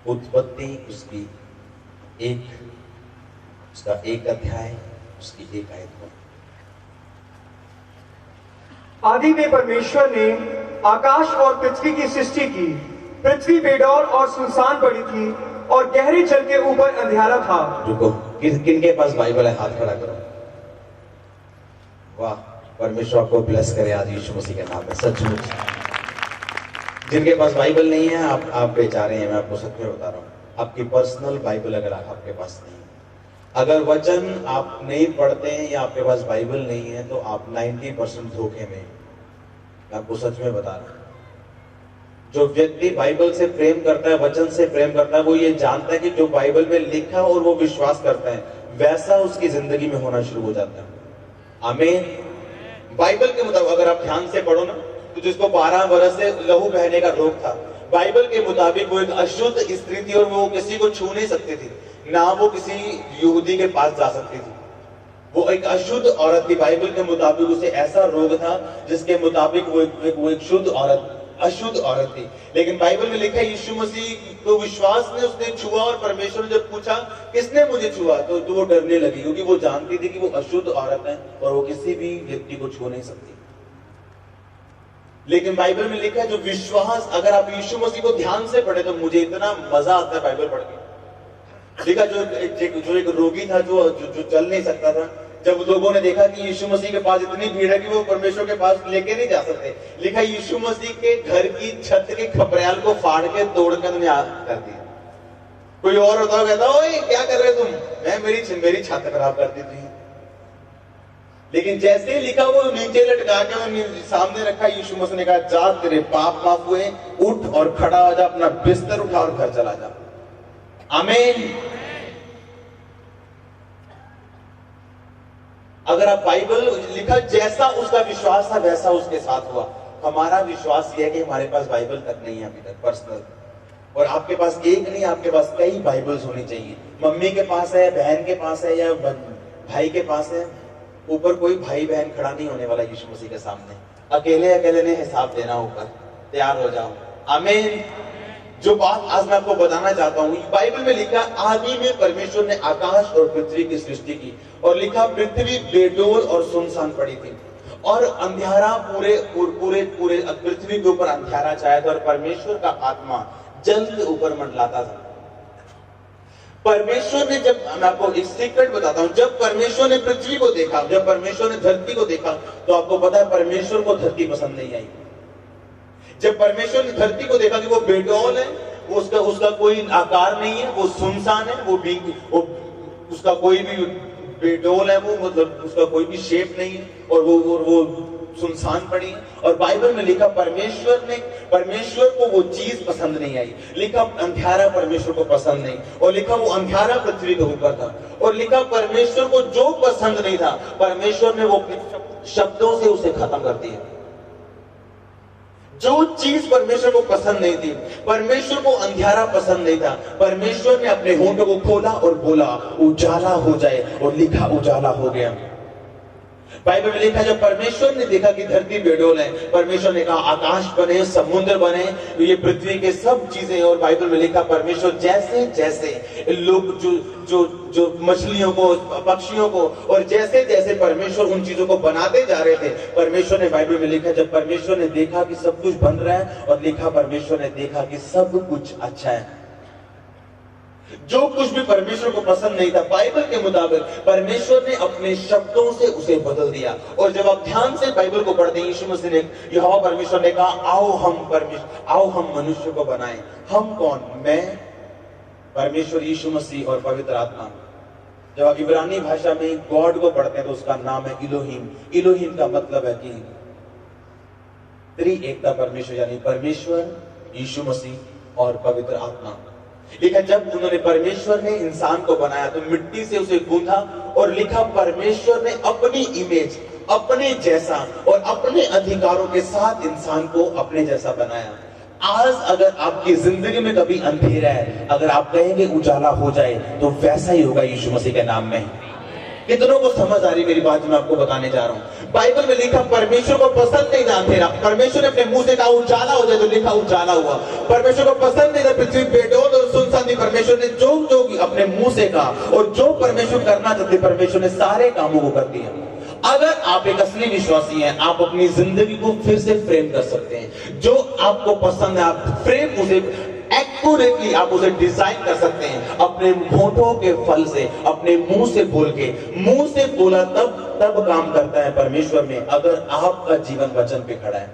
उत्पत्ति उसका एक अध्याय, उसकी एक आयत। आदि में परमेश्वर ने आकाश और पृथ्वी की सृष्टि की। पृथ्वी बेडौल और सुनसान पड़ी थी और गहरे जल के ऊपर अंधियारा था। रुको, किनके पास बाइबल है हाथ खड़ा करो। वाह, परमेश्वर आपको ब्लेस करे आज यीशु मसीह के नाम में। सचमुच जिनके पास बाइबल नहीं है, आप बेचारे हैं। मैं आपको सच में बता रहा हूँ, आपकी पर्सनल बाइबल अगर आपके पास नहीं है, अगर वचन आप नहीं पढ़ते हैं या आपके पास बाइबल नहीं है, तो आप 90% धोखे में। मैं आपको सच में बता रहा हूँ, जो व्यक्ति बाइबल से प्रेम करता है, वचन से प्रेम करता है, वो ये जानता है कि जो बाइबल में लिखा है और वो विश्वास करता है, वैसा उसकी जिंदगी में होना शुरू हो जाता है। आमीन। बाइबल के मुताबिक अगर आप ध्यान से पढ़ो ना, तो जिसको 12 वर्ष से लहू बहने का रोग था, बाइबल के मुताबिक वो एक अशुद्ध स्त्री थी और वो किसी को छू नहीं सकती थी, ना वो किसी यहूदी के पास जा सकती थी। वो एक अशुद्ध औरत थी। बाइबल के मुताबिक उसे ऐसा रोग था जिसके मुताबिक वो एक शुद्ध औरत, अशुद्ध औरत थी। लेकिन बाइबल में लिखा है यीशु मसीह को विश्वास में उसने छुआ, और परमेश्वर ने जब पूछा किसने मुझे छुआ, तो वो डरने लगी, क्योंकि वो जानती थी कि वो अशुद्ध औरत है और वो किसी भी व्यक्ति को छू नहीं सकती। लेकिन बाइबल में लिखा है जो विश्वास, अगर आप यीशु मसीह को ध्यान से पढ़े, तो मुझे इतना मजा आता है बाइबल पढ़ के। लिखा जो एक रोगी था, जो चल नहीं सकता था, जब लोगों ने देखा कि यीशु मसीह के पास इतनी भीड़ है कि वो परमेश्वर के पास लेके नहीं जा सकते, लिखा यीशु मसीह के घर की छत के खपरेल को फाड़ के तोड़ के उन्हें कर दिया। कोई और होता कहता, ओए क्या कर रहे तुम, मैं मेरी छत खराब कर दी थी। लेकिन जैसे ही लिखा, वो नीचे लटका के सामने रखा, यीशु मसीह ने कहा, जा तेरे पाप माफ हुए, उठ और खड़ा हो जा, अपना बिस्तर उठा और घर चला जा। आमीन। अगर आप बाइबल लिखा, जैसा उसका विश्वास था वैसा उसके साथ हुआ। हमारा विश्वास यह है कि हमारे पास बाइबल तक नहीं है अभी तक पर्सनल, और आपके पास एक नहीं, आपके पास कई बाइबल्स होनी चाहिए। मम्मी के पास है, बहन के पास है, या भाई के पास है। ऊपर कोई भाई बहन खड़ा नहीं होने वाला यीशु मसीह के सामने। अकेले ने हिसाब देना, ऊपर तैयार हो जाओ। आमीन। जो बात आज मैं आपको बताना चाहता हूँ, बाइबल में लिखा, आदि में परमेश्वर ने आकाश और पृथ्वी की सृष्टि की, और लिखा पृथ्वी बेडोल और सुनसान पड़ी थी, और अंधियारा पूरे पृथ्वी के ऊपर अंधियारा छाया था, और परमेश्वर का आत्मा जल के ऊपर मंडलाता था। परमेश्वर ने, जब मैं आपको एक सीक्रेट बताता हूं, जब परमेश्वर ने पृथ्वी को देखा, जब परमेश्वर ने धरती को देखा, तो आपको पता है परमेश्वर को धरती पसंद नहीं आई। जब परमेश्वर ने धरती को देखा कि वो बेडौल है, वो उसका कोई आकार नहीं है, वो सुनसान है, वो उसका कोई भी बेडौल है, वो मतलब उसका कोई भी शेप नहीं है, और वो सुनसान पड़ी है। और बाइबल में लिखा परमेश्वर को वो चीज पसंद नहीं आई। लिखा अंधियारा परमेश्वर को पसंद नहीं, और लिखा वो अंधियारा पृथ्वी के ऊपर था, और लिखा परमेश्वर को जो पसंद नहीं था, परमेश्वर ने वो शब्दों से उसे खत्म कर दिया। जो चीज परमेश्वर को पसंद नहीं थी, परमेश्वर को अंधियारा पसंद नहीं था, परमेश्वर ने अपने होठों को खोला और बोला उजाला हो जाए, और लिखा उजाला हो गया। बाइबल में लिखा, जब परमेश्वर ने देखा कि धरती बेडोल है, परमेश्वर ने कहा आकाश बने, समुद्र बने, तो ये पृथ्वी के सब चीजें। और बाइबल में लिखा परमेश्वर जैसे जैसे लोग जो मछलियों को, पक्षियों को, और जैसे जैसे परमेश्वर उन चीजों को बनाते जा रहे थे, परमेश्वर ने, बाइबल में लिखा, जब परमेश्वर ने देखा कि सब कुछ बन रहा है, और लिखा परमेश्वर ने देखा कि सब कुछ अच्छा है। जो कुछ भी परमेश्वर को पसंद नहीं था, बाइबल के मुताबिक परमेश्वर ने अपने शब्दों से उसे बदल दिया। और जब आप ध्यान से बाइबल को पढ़ते हैं, यीशु मसीह ने, यहोवा परमेश्वर ने कहा, आओ हम मनुष्य को बनाएं। हम कौन? मैं, परमेश्वर, यीशु मसीह और पवित्र आत्मा। जब आप इब्रानी भाषा में गॉड को पढ़ते हैं, तो उसका नाम है इलोहीम। इलोहीम का मतलब है कि त्रिएकता परमेश्वर, यानी परमेश्वर, यीशु मसीह और पवित्र आत्मा। लिखा, जब उन्होंने, परमेश्वर ने इंसान को बनाया, तो मिट्टी से उसे गूंथा, और लिखा परमेश्वर ने अपनी इमेज, अपने जैसा और अपने अधिकारों के साथ इंसान को अपने जैसा बनाया। आज अगर आपकी जिंदगी में कभी अंधेरा है, अगर आप कहेंगे उजाला हो जाए, तो वैसा ही होगा यीशु मसीह के नाम में। कितनों को समझ आ रही मेरी बात मैं आपको बताने जा रहा हूं। बाइबल में लिखा परमेश्वर को पसंद नहीं था अंधेरा। परमेश्वर ने अपने मुंह से कहा उजाला हो जाए, तो लिखा उजाला हुआ। परमेश्वर को पसंद नहीं था पृथ्वी बेडौल और सुनसान थी। परमेश्वर ने जो अपने मुंह से कहा और जो परमेश्वर करना चाहते परमेश्वर ने सारे कामों को कर दिया। अगर आप एक असली विश्वासी हैं, आप अपनी जिंदगी को फिर से फ्रेम कर सकते हैं। जो आपको पसंद है आप फ्रेम उसे एक्यूरेटली आप उसे डिजाइन कर सकते हैं अपने होठों के फल से, अपने मुंह से बोल के। मुंह से बोला तब काम करता है परमेश्वर में, अगर आपका जीवन वचन पे खड़ा है।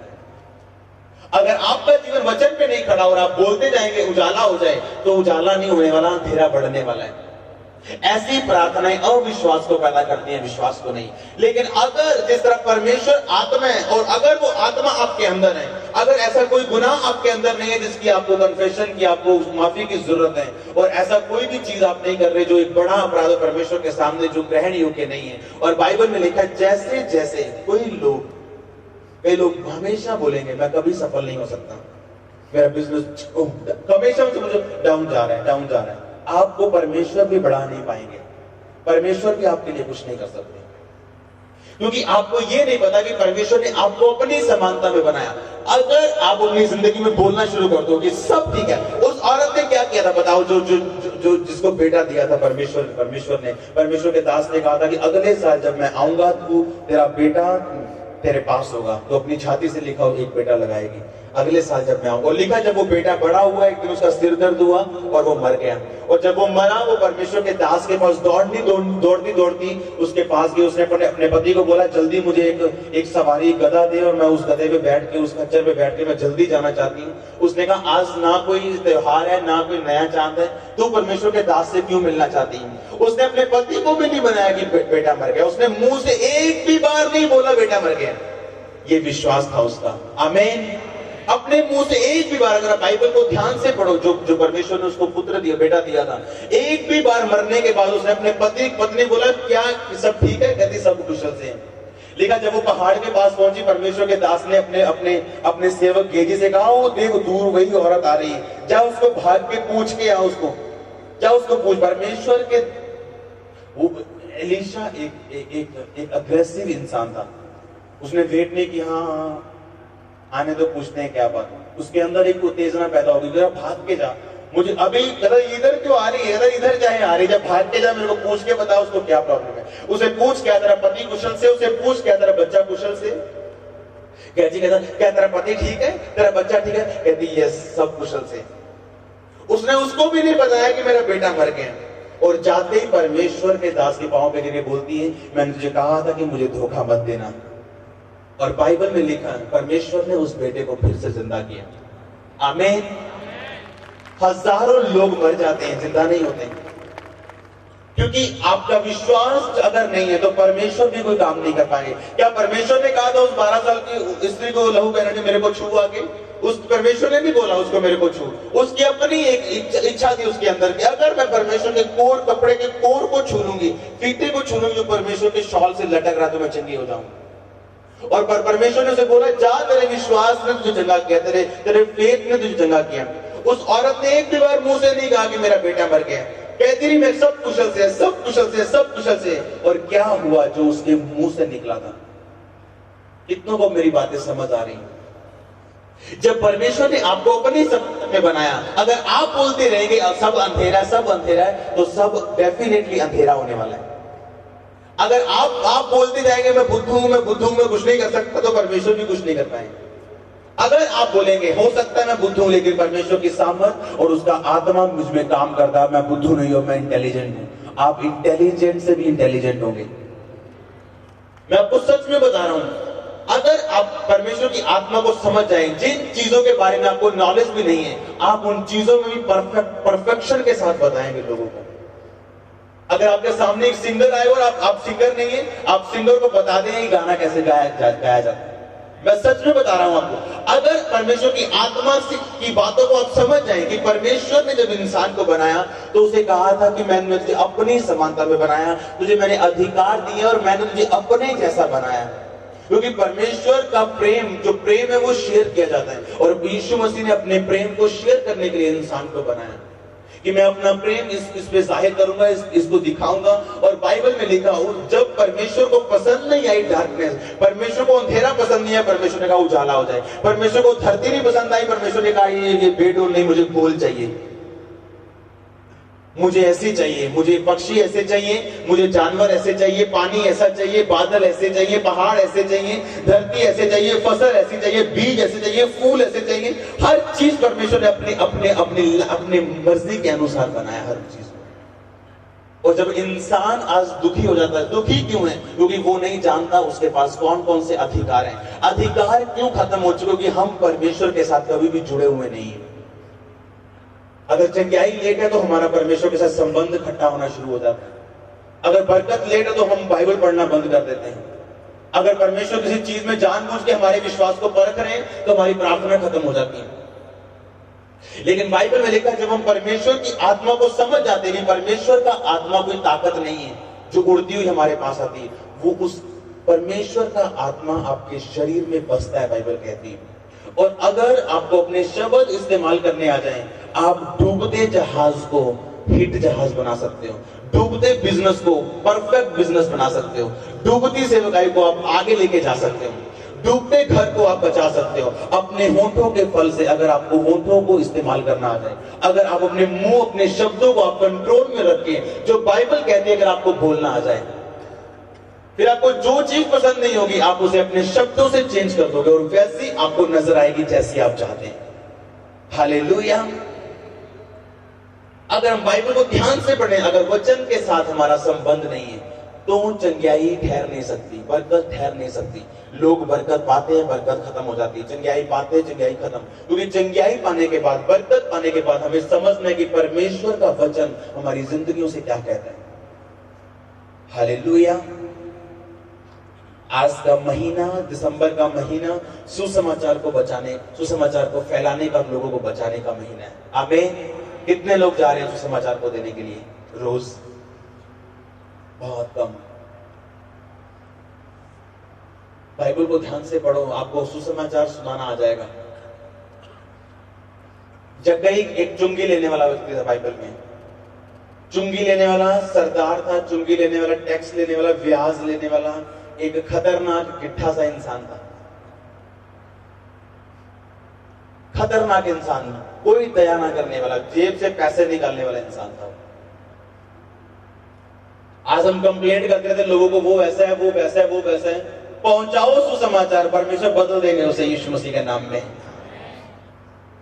अगर आपका जीवन वचन पे नहीं खड़ा और आप बोलते जाएंगे उजाला हो जाए, तो उजाला नहीं होने वाला, अंधेरा बढ़ने वाला है। ऐसी प्रार्थनाएं अविश्वास को पैदा करती हैं, विश्वास को नहीं। लेकिन अगर जिस तरह परमेश्वर आत्मा है और अगर वो आत्मा आपके अंदर है, अगर ऐसा कोई गुनाह आपके अंदर नहीं है जिसकी आपको कन्फेशन की, आपको माफी की जरूरत है, और ऐसा कोई भी चीज आप नहीं कर रहे जो एक बड़ा अपराध है परमेश्वर के सामने, जो ग्रहण योग्य नहीं है। और बाइबल में लिखा है जैसे जैसे कई लोग हमेशा बोलेंगे मैं कभी सफल नहीं हो सकता, मेरा बिजनेस हमेशा मुझे डाउन जा रहा है। आपको परमेश्वर भी बढ़ा नहीं पाएंगे, परमेश्वर भी आपके लिए कुछ नहीं कर सकते, क्योंकि आपको यह नहीं पता कि परमेश्वर ने आपको अपनी समानता में बनाया। अगर आप अपनी जिंदगी में बोलना शुरू कर दो कि सब ठीक है। उस औरत ने क्या किया था बताओ, जो जिसको बेटा दिया था परमेश्वर के दास ने कहा था कि अगले साल जब मैं आऊंगा तो तेरा बेटा तेरे पास होगा, तो अपनी छाती से लिखा एक बेटा लगाएगी अगले साल जब मैं आऊंगा। और लिखा जब वो बेटा बड़ा हुआ एक दिन उसका सिर दर्द हुआ और वो मर गया। और जब वो मरा वो परमेश्वर के दास के पास दौड़ती उसके पास गई। उसने अपने पति को बोला जल्दी मुझे एक सवारी गधा दे और मैं उस गधे पे बैठ के, उस खच्चर पे बैठ के मैं जल्दी जाना चाहती हूँ। उसने कहा आज ना कोई त्योहार है ना कोई नया चांद है, तू परमेश्वर के दास से क्यों मिलना चाहती है। उसने अपने पति को भी नहीं बनाया कि बेटा मर गया, उसने मुंह से एक भी बार नहीं बोला बेटा मर गया। ये विश्वास था उसका। आमीन। अपने मुंह से एक भी बार, अगर आप बाइबल को ध्यान से पढ़ो, जो परमेश्वर ने उसको पुत्र दिया, बेटा दिया था, एक भी बार मरने के बाद उसने अपने पत्नी बोला क्या सब ठीक है, कहती सब कुशल से है। लिखा जब वो पहाड़ के पास पहुंची परमेश्वर के दास ने अपने सेवक गेजी से कहा वो देख दूर वही औरत आ रही है, जा उसको भाग के पूछ के आ, उसको पूछ। परमेश्वर के एलीशा एक अग्रेसिव इंसान था। उसने वेट नहीं किया, हाँ आने तो पूछते हैं क्या बात। उसके अंदर एक उत्तेजना पैदा होगी, जरा भाग के जा, मुझे अभी इधर क्यों आ रही है, इधर चाहे आ रही, जब भाग के जा, मेरे को पूछ के बता उसको क्या प्रॉब्लम है। उसे पूछ क्या तेरा पति कुशल से, उसे पूछ क्या तेरा बच्चा कुशल से। कहती क्या तेरा पति ठीक है, तेरा बच्चा ठीक है, कहती यस सब कुशल से। उसने उसको भी नहीं बताया कि मेरा बेटा मर गया। और जाते ही परमेश्वर के दास के पांव पे गिरके बोलती है मैंने तुझे कहा था कि मुझे धोखा मत देना। और बाइबल में लिखा है परमेश्वर ने उस बेटे को फिर से जिंदा किया। आमीन। हजारों लोग मर जाते हैं, जिंदा नहीं होते, क्योंकि आपका विश्वास अगर नहीं है तो परमेश्वर भी कोई काम नहीं कर पाएंगे। क्या परमेश्वर ने कहा था उस 12 साल की स्त्री को लहू बहना ने मेरे को छू आके, उस परमेश्वर ने नहीं बोला उसको मेरे को छू, उसकी अपनी एक इच्छा थी उसके अंदर कि अगर मैं परमेश्वर के कपड़े के कोर को छू लूंगी, फीते को छू लूंगी जो परमेश्वर के शॉल से लटक रहा तो मैं चंगी हो जाऊंगी। और परमेश्वर ने उसे बोला जा तेरे विश्वास ने तुझे चंगा किया, तेरे फेथ ने तुझे चंगा किया। उस औरत ने एक भी बार मुंह से नहीं कहा कि मेरा बेटा मर गया, कहती रही मैं सब कुशल से, सब कुशल से, सब कुशल से। और क्या हुआ जो उसके मुंह से निकला था। कितनों को मेरी बातें समझ आ रही? जब परमेश्वर ने आपको अपनी समझ में बनाया, अगर आप बोलते रहेंगे सब अंधेरा है, तो सब डेफिनेटली अंधेरा होने वाला है। अगर आप बोलते जाएंगे मैं बुद्ध हूं, मैं कुछ नहीं कर सकता, तो परमेश्वर भी कुछ नहीं कर पाएंगे। अगर आप बोलेंगे हो सकता है मैं बुद्ध हूं लेकिन परमेश्वर की सामर्थ और उसका आत्मा मुझ में काम करता है, मैं बुद्ध नहीं हूं, मैं इंटेलिजेंट हूं, आप इंटेलिजेंट से भी इंटेलिजेंट होंगे। मैं आपको सच में बता रहा हूं, अगर आप परमेश्वर की आत्मा को समझ जाएं, जिन चीजों के बारे में आपको नॉलेज भी नहीं है, आप उन चीजों में भी परफेक्शन के साथ बताएंगे लोगों को। अगर आपके सामने एक सिंगर आए और आप सिंगर नहीं है, आप सिंगर को बता दें गाना कैसे गाया जाता है। मैं सच में बता रहा हूं आपको, अगर परमेश्वर की आत्मा की बातों को आप समझ जाएं कि परमेश्वर ने जब इंसान को बनाया तो उसे कहा था कि मैंने तुझे अपनी समानता में बनाया, तुझे मैंने अधिकार दिए और मैंने तुझे अपने जैसा बनाया। क्योंकि परमेश्वर का प्रेम, जो प्रेम है वो शेयर किया जाता है, और यीशु मसीह ने अपने प्रेम को शेयर करने के लिए इंसान को बनाया। कि मैं अपना प्रेम इस पे जाहिर करूंगा, इसको दिखाऊंगा। और बाइबल में लिखा हो, जब परमेश्वर को पसंद नहीं आई डार्कनेस, परमेश्वर को अंधेरा पसंद नहीं है, परमेश्वर ने कहा उजाला हो जाए। परमेश्वर को धरती नहीं पसंद आई, परमेश्वर ने कहा ये बेडरूम नहीं, मुझे गोल चाहिए, मुझे ऐसी चाहिए, मुझे पक्षी ऐसे चाहिए, मुझे जानवर ऐसे चाहिए, पानी ऐसा चाहिए, बादल ऐसे चाहिए, पहाड़ ऐसे चाहिए, धरती ऐसे चाहिए, फसल ऐसी चाहिए, बीज ऐसे चाहिए, फूल ऐसे चाहिए। हर चीज परमेश्वर ने अपने अपने अपने अपने मर्जी के अनुसार बनाया, हर चीज। और जब इंसान आज दुखी हो जाता है, दुखी क्यों है? क्योंकि वो नहीं जानता उसके पास कौन कौन से अधिकार हैं। अधिकार क्यों खत्म हो चुके? क्योंकि हम परमेश्वर के साथ कभी भी जुड़े हुए नहीं है। अगर चंगाई लेट है तो हमारा परमेश्वर के साथ संबंध खट्टा होना शुरू हो जाता है। अगर बरकत लेट है तो हम बाइबल पढ़ना बंद कर देते हैं। अगर परमेश्वर किसी चीज में जानबूझ के हमारे विश्वास को परख रहे हैं तो हमारी प्रार्थना खत्म हो जाती है। लेकिन बाइबल में लिखा है, जब हम परमेश्वर की आत्मा को समझ जाते हैं, परमेश्वर का आत्मा कोई ताकत नहीं है जो उड़ती हुई हमारे पास आती है, वो उस परमेश्वर का आत्मा आपके शरीर में बसता है, बाइबल कहती है। और अगर आपको अपने शब्द इस्तेमाल करने आ जाएं, आप डूबते जहाज को हिट जहाज बना सकते हो, डूबते बिजनेस को परफेक्ट बिजनेस बना सकते हो, डूबती सेवकाई को आप आगे लेके जा सकते हो, डूबते घर को आप बचा सकते हो अपने होठों के फल से। अगर आपको होठों को इस्तेमाल करना आ जाए, अगर आप अपने मुंह, अपने शब्दों को आप कंट्रोल में रखें, जो बाइबल कहती है, अगर आपको बोलना आ जाए, फिर आपको जो चीज पसंद नहीं होगी आप उसे अपने शब्दों से चेंज कर दोगे और वैसी आपको नजर आएगी जैसी आप चाहते हैं। हालेलुया। अगर हम बाइबल को ध्यान से पढ़ें, अगर वचन के साथ हमारा संबंध नहीं है तो चंगाई ठहर नहीं सकती, बरकत ठहर नहीं सकती। लोग बरकत पाते हैं, बरकत खत्म हो जाती है, चंगाई पाते हैं, चंगाई खत्म। क्योंकि चंगाई पाने के बाद, बरकत पाने के बाद हमें समझना है कि परमेश्वर का वचन हमारी जिंदगियों से क्या कहता है। हालेलुया। आज का महीना, दिसंबर का महीना सुसमाचार को बचाने, सुसमाचार को फैलाने का, लोगों को बचाने का महीना है। आमीन। कितने लोग जा रहे हैं सुसमाचार को देने के लिए? रोज बहुत कम। बाइबल को ध्यान से पढ़ो, आपको सुसमाचार सुनाना आ जाएगा। जक्कई एक चुंगी लेने वाला व्यक्ति था बाइबल में। चुंगी लेने वाला सरदार था, चुंगी लेने वाला, टैक्स लेने वाला, ब्याज लेने वाला, एक खतरनाक गिट्ठा सा इंसान था। खतरनाक इंसान, कोई दया ना करने वाला, जेब से पैसे निकालने वाला इंसान था। आज हम कंप्लेंट करते थे लोगों को, वो वैसा है, वो वैसा है, वो वैसा है। पहुंचाओ सुसमाचार, परमेश्वर बदल देंगे उसे यीशु मसीह के नाम में।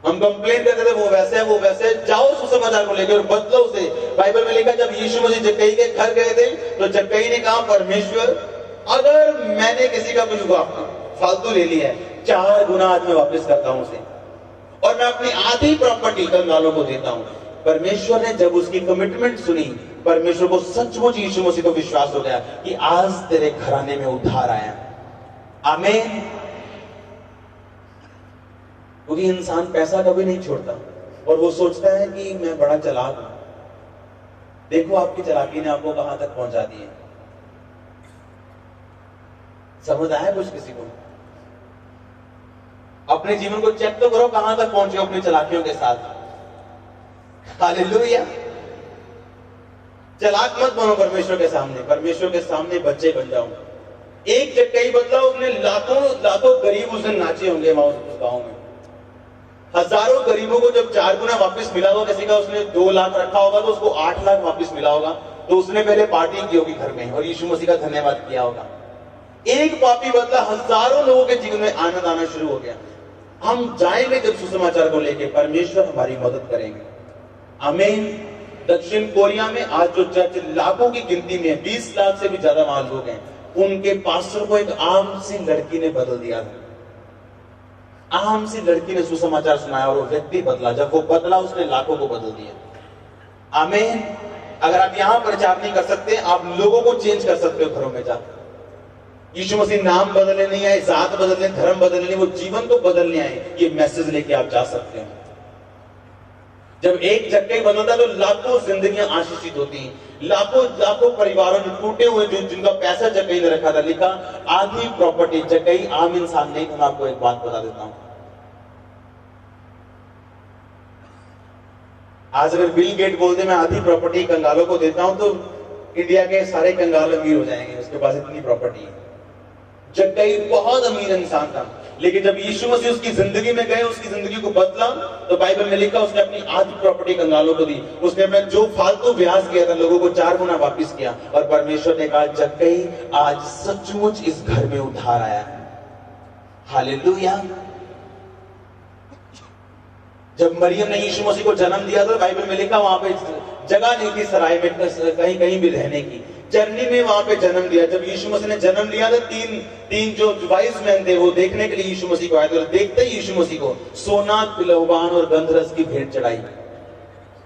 हम कंप्लेंट करते थे वो वैसे है, वो वैसे है। जाओ सुसमाचार को लेकर और बदलो उसे। बाइबल में लिखा, जब यीशु मसीह जक्कई के घर गए थे तो जक्कई ने कहा, परमेश्वर अगर मैंने किसी का कुछ फालतू ले लिया है, 4 गुना आज मैं वापस करता हूं उसे, और मैं अपनी आधी प्रॉपर्टी कंगालों को देता हूं। परमेश्वर ने जब उसकी कमिटमेंट सुनी, परमेश्वर को सचमुच यीशु मसीह को विश्वास हो गया कि आज तेरे घराने में उद्धार आया। आमीन। क्योंकि इंसान पैसा कभी नहीं छोड़ता और वो सोचता है कि मैं बड़ा चालाक हूं। देखो आपकी चालाकी ने आपको कहां तक पहुंचा दिया। समझ आया कुछ किसी को? अपने जीवन को चेक तो करो, कहां तक पहुंचे अपनी चालाकियों के साथ। हालेलुया। चालाक मत बनो परमेश्वर के सामने, परमेश्वर के सामने बच्चे बन जाओ। एक जक्कई बदला, उसने लाखों लाखों गरीब उस दिन नाचे होंगे वहां उस गांव में। हजारों गरीबों को जब 4 गुना वापस मिला होगा, किसी का उसने 2 लाख रखा होगा तो उसको 8 लाख वापस मिला होगा, तो उसने पहले पार्टी की होगी घर में और यीशु मसीह का धन्यवाद किया होगा। एक पापी बदला, हजारों लोगों के जीवन में आनंद आना शुरू हो गया। हम जाएंगे जब सुसमाचार को लेके, परमेश्वर हमारी मदद करेंगे। आमीन। दक्षिण कोरिया में आज जो चर्च लाखों की गिनती में 20 लाख से भी ज्यादा वहां लोग हैं, उनके पास्टर को एक आम सी लड़की ने बदल दिया था। आम सी लड़की ने सुसमाचार सुनाया और वो व्यक्ति बदला। जब वो बदला, उसने लाखों को बदल दिया। आमीन। अगर आप यहां प्रचार नहीं कर सकते, आप लोगों को चेंज कर सकते हो घरों में जाकर। यीशु मसीह नाम बदलने नहीं आए, जात बदलने, धर्म बदलने, वो जीवन को बदलने आए। ये मैसेज लेके आप जा सकते हैं। जब एक जक्कई बदलता है तो लाखों जिंदगियां आशीषित होती हैं। लाखों लाखों परिवारों जो टूटे हुए, जो जिनका पैसा जक्कई ने रखा था, लिखा आधी प्रॉपर्टी। जक्कई आम इंसान नहीं था। मैं आपको एक बात बता देता हूं, आज अगर बिल गेट बोल दे मैं आधी प्रॉपर्टी कंगालों को देता हूं तो इंडिया के सारे कंगाल अमीर हो जाएंगे, उसके पास इतनी प्रॉपर्टी है। जक्कई बहुत अमीर इंसान था, लेकिन जब यीशु मसीह उसकी जिंदगी में गए, उसकी जिंदगी को बदला, तो बाइबल में लिखा उसने अपनी आधी प्रॉपर्टी कंगालों को दी। उसने अपना जो फालतू ब्याज किया था लोगों को 4 गुना वापस किया, और परमेश्वर ने कहा जक्कई आज सचमुच इस घर में उधार आया है। हालेलुया। जब मरियम ने यीशु मसीह को जन्म दिया था, बाइबल में लिखा वहां पे जगह नहीं थी सराय में कहीं कहीं भी रहने की, चरनी में वहां पे जन्म दिया। जब यीशु मसीह ने जन्म लिया था, तीन जो वाइज मैन थे वो देखने के लिए यीशु मसीह को आए थे। देखते ही यीशु मसीह को सोना, लौबान और गंधरस की भेंट चढ़ाई।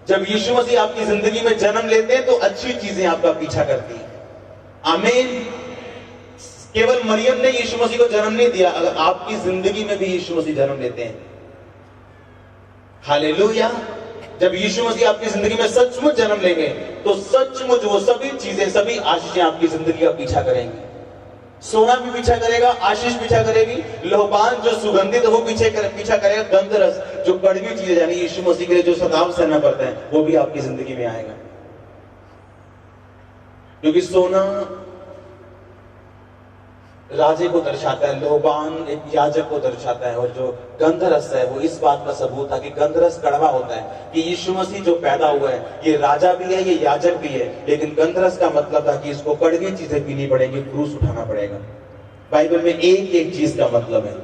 जब यीशु मसीह आपकी जिंदगी में जन्म लेते हैं तो अच्छी चीजें आपका पीछा करती हैं। आमीन। केवल मरियम ने यीशु मसीह को जन्म नहीं दिया, अगर आपकी जिंदगी में भी यीशु मसीह जन्म लेते हैं, हालेलुया। जब यीशु मसीह आपकी जिंदगी में सचमुच जन्म लेंगे तो सचमुच वो सभी चीजें, सभी आशीषें आपकी जिंदगी का पीछा करेंगी। सोना भी पीछा करेगा, आशीष पीछा करेगी, लोहबान जो सुगंधित है वो पीछा करेगा, गंधरस जो कड़वी चीजें यानी यीशु मसीह के लिए जो सताव सहना पड़ता है वो भी आपकी जिंदगी में आएगा। क्योंकि सोना राजे को दर्शाता है, लोहबान एक याजक को दर्शाता है, और जो गंधरस है वो इस बात का सबूत है कि गंधरस कड़वा होता है कि यीशु मसीह जो पैदा हुआ है ये राजा भी है, ये याजक भी है, लेकिन गंधरस का मतलब था कि इसको कड़वी चीजें पीनी पड़ेगी, क्रूस उठाना पड़ेगा। बाइबल में एक एक चीज का मतलब है।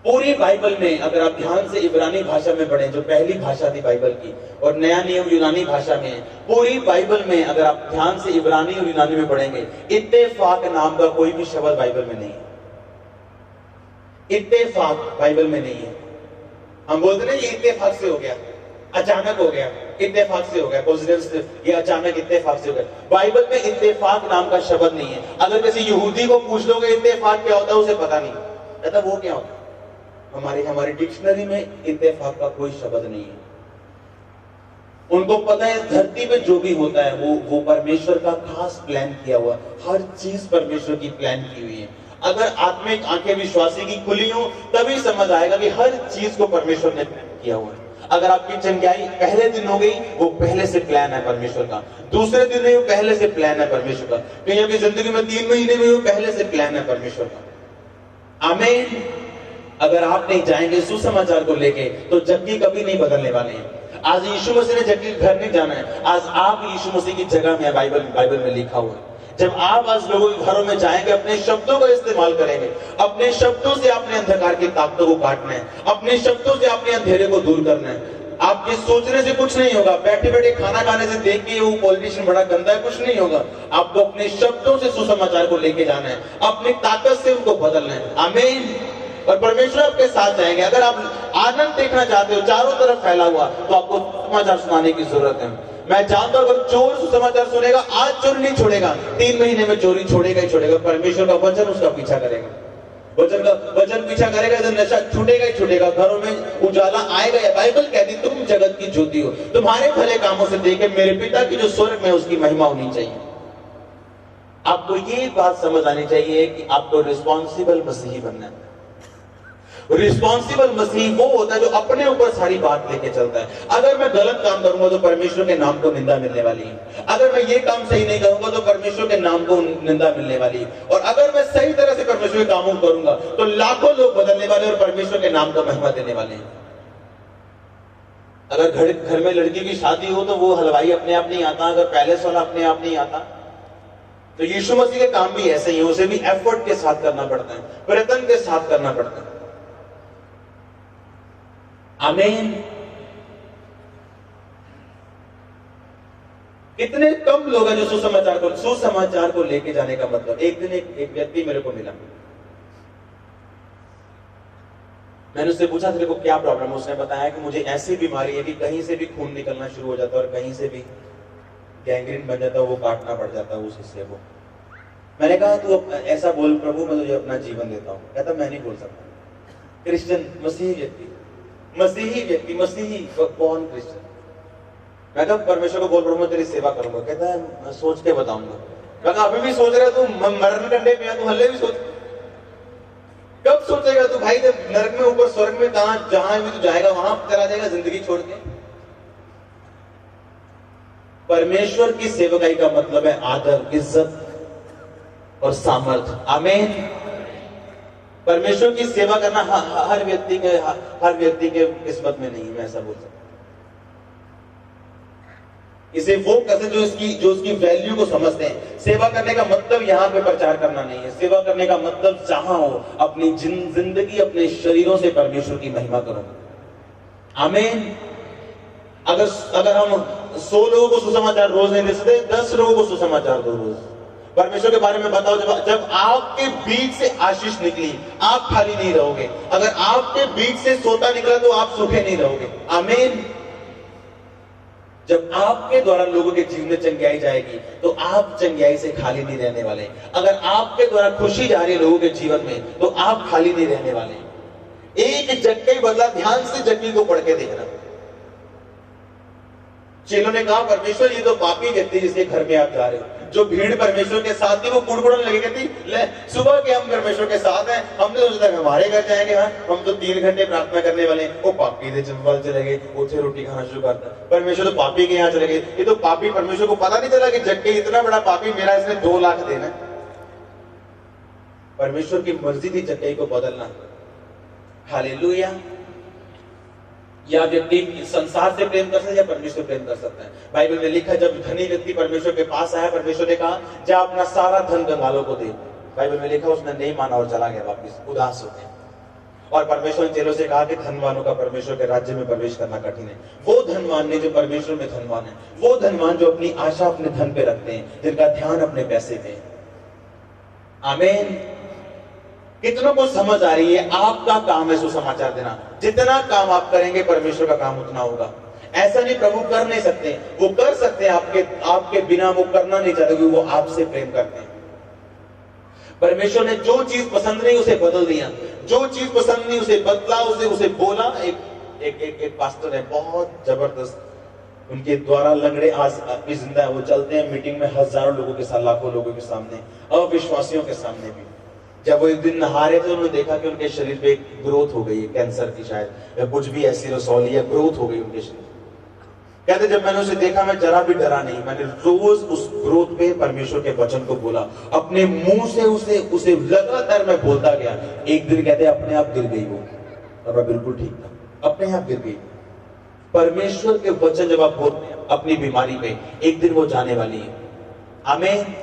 पूरी बाइबल में अगर आप ध्यान से इब्रानी भाषा में पढ़ें, जो पहली भाषा थी बाइबल की, और नया नियम यूनानी भाषा में है, पूरी बाइबल में अगर आप ध्यान से इब्रानी और यूनानी में पढ़ेंगे, इत्तेफाक नाम का कोई भी शब्द बाइबल में नहीं है। इत्तेफाक बाइबल में नहीं है। हम बोलते ना ये इत्तेफाक से हो गया, अचानक हो गया, इत्तेफाक से हो गया, कोइंसिडेंस, ये अचानक इत्तेफाक से हो गया। बाइबल में इत्तेफाक नाम का शब्द नहीं है। अगर किसी यहूदी को पूछ लोगे इत्तेफाक क्या होता है, उसे पता नहीं, कहता वो क्या होता है। हमारी डिक्शनरी में इत्तेफाक का कोई शब्द नहीं है। उनको पता है धरती पे जो भी होता है वो परमेश्वर का खास प्लान किया हुआ, हर चीज परमेश्वर की प्लान की हुई है। अगर आत्मिक आंखें विश्वासी की खुली हो तभी समझ आएगा कि हर चीज को परमेश्वर ने प्लान किया हुआ है। अगर आपकी चंगाई पहले दिन हो गई, वो पहले से प्लान है परमेश्वर का। दूसरे दिन में वो पहले से प्लान है परमेश्वर का। कहीं आपकी जिंदगी में 3 महीने में वो पहले से प्लान है परमेश्वर का। आमीन। अगर आप नहीं जाएंगे सुसमाचार को लेके तो जक्की कभी नहीं बदलने वाले हैं। आज यीशु मसीह ने जक्की के घर नहीं जाना है, आज आप यीशु मसीह की जगह में, बाइबल में लिखा हुआ है। जब आप आज लोगों के घरों में जाएंगे, अपने शब्दों का इस्तेमाल करेंगे, अपने शब्दों से अपने अंधकार की ताकतों को काटना है, अपने शब्दों से अपने अंधेरे को दूर करना है। आपके सोचने से कुछ नहीं होगा, बैठे बैठे खाना खाने से देख के वो पॉलिटिशियन बड़ा गंदा है, कुछ नहीं होगा। आपको अपने शब्दों से सुसमाचार को लेके जाना है, अपनी ताकत से उनको बदलना है। आमीन। और परमेश्वर आपके साथ जाएंगे। अगर आप आनंद देखना चाहते हो चारों तरफ फैला हुआ, तो आपको समाचार सुनाने की जरूरत है। मैं जानता हूं अगर चोर सुसमाचार सुनेगा, आज चोरी नहीं छोड़ेगा, 3 महीने में चोरी छोड़ेगा ही छोड़ेगा। परमेश्वर का वचन उसका पीछा करेगा, वचन पीछा करेगा, तो नशा छूटेगा ही छूटेगा, घरों में उजाला आएगा। या बाइबल कहती तुम जगत की ज्योति हो, तुम्हारे भले कामों से देखे मेरे पिता की जो स्वर्ग में उसकी महिमा होनी चाहिए। आपको ये बात समझ आनी चाहिए कि आपको रिस्पॉन्सिबल मसीही बनना है। रिस्पॉन्सिबल मसीह वो होता है जो अपने ऊपर सारी बात लेके चलता है। अगर मैं गलत काम करूंगा तो परमेश्वर के नाम को निंदा मिलने वाली है। अगर मैं ये काम सही नहीं करूंगा तो परमेश्वर के नाम को निंदा मिलने वाली है। और अगर मैं सही तरह से परमेश्वर के कामों को करूंगा तो लाखों लोग बदलने वाले और परमेश्वर के नाम को महिमा देने वाले हैं। अगर घर में लड़की की शादी हो तो वो हलवाई अपने आप नहीं आता, अगर पैलेस वाला अपने आप नहीं आता, तो यीशु मसीह के काम भी ऐसे ही है। उसे भी एफर्ट के साथ करना पड़ता है, प्रयत्न के साथ करना पड़ता है। आमीन। इतने कम लोग हैं जो सुसमाचार को लेके जाने का मतलब। एक दिन एक व्यक्ति मेरे को मिला, मैंने उससे पूछा तेरे को क्या प्रॉब्लम है। उसने बताया कि मुझे ऐसी बीमारी है कि कहीं से भी खून निकलना शुरू हो जाता है और कहीं से भी गैंग्रीन बन जाता है, वो काटना पड़ जाता है उस हिस्से को। मैंने कहा तू ऐसा बोल प्रभु, मैं तुझे अपना जीवन देता हूं। कहता मैं नहीं बोल सकता। क्रिश्चियन मसीही व्यक्ति कौन क्रिश्चियन? मैं कहा परमेश्वर को बोल रहा हूं मैं तेरी सेवा करूंगा। कहता है मैं सोच के बताऊंगा। मैं कहा अभी भी सोच रहा तू, मरण कंडे में तू हल्ले भी सोच। कब सोचेगा तू भाई, जब नरक में ऊपर स्वर्ग में कहां जहां भी तू जाएगा वहां चला जाएगा जिंदगी छोड़ के। परमेश्वर की सेवकाई का मतलब है आदर, इज्जत और सामर्थ्य। आमीन। परमेश्वर की सेवा करना हर व्यक्ति के किस्मत में नहीं, मैं ऐसा बोल सकता। इसे वो कैसे जो उसकी वैल्यू को समझते हैं। सेवा करने का मतलब यहाँ पे प्रचार करना नहीं है। सेवा करने का मतलब जहां हो अपनी जिंदगी अपने शरीरों से परमेश्वर की महिमा करो। आमीन। अगर हम 100 लोगों को सुसमाचार रोज नहीं दे सकते, 10 लोगों को सुसमाचार दो रोज। परमेश्वर के बारे में बताओ। जब आपके बीच से आशीष निकली, आप खाली नहीं रहोगे। अगर आपके बीच से सोता निकला तो आप सूखे नहीं रहोगे। आमीन। जब आपके द्वारा लोगों के जीवन में चंगियाई जाएगी तो आप चंगियाई से खाली नहीं रहने वाले। अगर आपके द्वारा खुशी जा रही है लोगों के जीवन में तो आप खाली नहीं रहने वाले। एक जक्के बदला, ध्यान से जक्के को पढ़ के देखना। चेलों ने कहा, परमेश्वर ये तो पापी व्यक्ति जिसके घर में आप जा रहे हो। जो भीड़ परमेश्वर के साथ थी वो कुड़कुड़ाने लगी, कहती ले सुबह के हम परमेश्वर के साथ हैं, हमने सोचा था हमारे घर जाएंगे, हम तो 3 घंटे प्रार्थना करने वाले हैं। वो पापी थे चंबल चले गए, उठे रोटी खाना शुरू करता। परमेश्वर तो पापी के यहाँ चले गए। ये तो पापी, परमेश्वर को पता नहीं चला कि जग इतना बड़ा पापी मेरा, इसने 2 लाख देना। परमेश्वर की मर्जी थी जक्कई को बदलना। हालेलुया। या व्यक्ति संसार से प्रेम कर सकता है या परमेश्वर प्रेम कर सकता है। बाइबल में लिखा है, जब धनी व्यक्ति परमेश्वर के पास आया, परमेश्वर ने कहा जा अपना सारा धन कंगालों को दे। बाइबल में लिखा उसने नहीं माना और चला गया वापस उदास होकर। और परमेश्वर ने चेलों से कहा कि धनवानों का परमेश्वर के राज्य में प्रवेश करना कठिन है। वो धनवान नहीं जो परमेश्वर में धनवान है, वो धनवान जो अपनी आशा अपने धन पे रखते हैं, जिनका ध्यान अपने पैसे पे। आमीन। कितनों को समझ आ रही है? आपका काम है सुसमाचार देना। जितना काम आप करेंगे परमेश्वर का काम उतना होगा। ऐसा नहीं प्रभु कर नहीं सकते, वो कर सकते हैं, आपके बिना वो करना नहीं चाहते क्योंकि वो आपसे प्रेम करते हैं। परमेश्वर ने जो चीज पसंद नहीं उसे बदल दिया, जो चीज पसंद नहीं उसे बदला, उसे बोला। एक पास्टर है बहुत जबरदस्त, उनके द्वारा लंगड़े आज भी जिंदा है। वो चलते हैं मीटिंग में हजारों लोगों के साथ, लाखों लोगों के सामने, अविश्वासियों के सामने भी। जब वो एक दिन नहा रहे थे, उन्होंने देखा कि उनके शरीर पे एक ग्रोथ हो गई है, कैंसर की शायद, या कुछ भी ऐसी रसौली या ग्रोथ हो गई उनके शरीर। कहते जब मैंने उसे देखा मैं जरा भी डरा नहीं। मैंने रोज उस ग्रोथ पे परमेश्वर के वचन को बोला, अपने मुंह से उसे लगातार मैं बोलता गया। एक दिन कहते अपने आप गिर गई वो, और मैं बिल्कुल ठीक था, अपने आप गिर गई। परमेश्वर के वचन जब आप बोलते हैं अपनी बीमारी पे, एक दिन वो जाने वाली है। आमीन।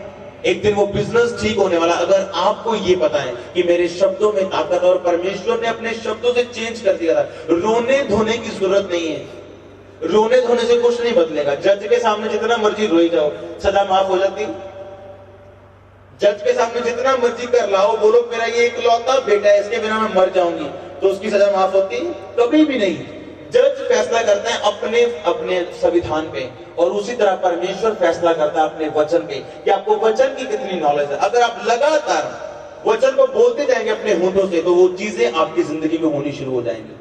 एक दिन वो बिजनेस ठीक होने वाला। अगर आपको ये पता है कि मेरे शब्दों में ताकत, और परमेश्वर ने अपने शब्दों से चेंज कर दिया था। रोने धोने की जरूरत नहीं है, रोने धोने से कुछ नहीं बदलेगा। जज के सामने जितना मर्जी रोई जाओ, सजा माफ हो जाती। जज के सामने जितना मर्जी कर लाओ, बोलो मेरा ये इकलौता बेटा है, इसके बिना मैं मर जाऊंगी, तो उसकी सजा माफ होती? कभी भी नहीं। जज फैसला करता है अपने संविधान पे, और उसी तरह परमेश्वर फैसला करता है अपने वचन पे कि आपको वचन की कितनी नॉलेज है। अगर आप लगातार वचन को बोलते जाएंगे अपने होठों से, तो वो चीजें आपकी जिंदगी में होनी शुरू हो जाएंगी।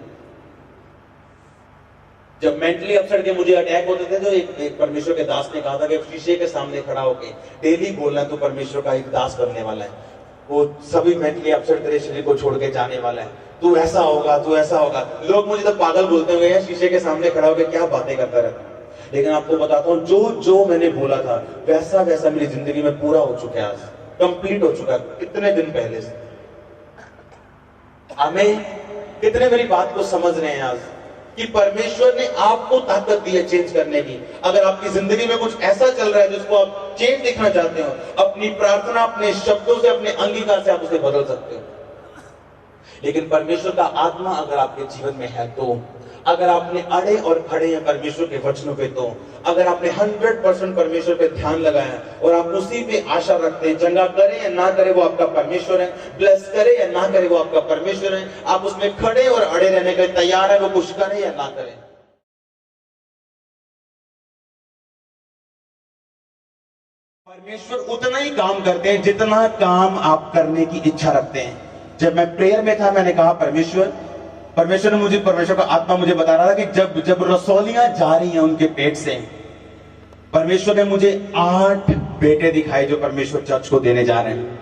जब मेंटली अपसेट के मुझे अटैक होते थे, तो एक परमेश्वर के दास ने कहा था कि शीशे के सामने खड़ा होके डेली बोलना तो परमेश्वर का एक दास बनने वाला है। वो सभी मेंटली अपसेट तेरे शरीर को छोड़ के जाने वाला है। तू ऐसा होगा, तू ऐसा होगा। लोग मुझे तो पागल बोलते हुए शीशे के सामने खड़ा होकर क्या बातें करता रहता। लेकिन आपको बताता हूँ, जो मैंने बोला था वैसा वैसा मेरी जिंदगी में पूरा हो चुका है, आज कंप्लीट हो चुका है, कितने दिन पहले से। हमें कितने मेरी बात को समझ रहे हैं आज कि परमेश्वर ने आपको ताकत दी है चेंज करने की। अगर आपकी जिंदगी में कुछ ऐसा चल रहा है जिसको आप चेंज देखना चाहते हो, अपनी प्रार्थना, अपने शब्दों से, अपने अंगीकार से आप उसे बदल सकते हो। लेकिन परमेश्वर का आत्मा अगर आपके जीवन में है, तो अगर आपने अड़े और खड़े हैं परमेश्वर के वचनों पे, तो अगर आपने 100% परमेश्वर पे ध्यान लगाया और आप उसी पे आशा रखते हैं, चंगा करे या ना करे वो आपका परमेश्वर है, ब्लेस करे या ना करे वो आपका परमेश्वर है, आप उसमें खड़े और अड़े रहने के तैयार है, वो कुछ करे या ना करे। परमेश्वर उतना ही काम करते हैं जितना काम आप करने की इच्छा रखते हैं। जब मैं प्रेयर में था, मैंने कहा परमेश्वर ने मुझे, परमेश्वर का आत्मा मुझे बता रहा था कि जब रसौलियां जा रही हैं उनके पेट से, परमेश्वर ने मुझे 8 बेटे दिखाए जो परमेश्वर चर्च को देने जा रहे हैं।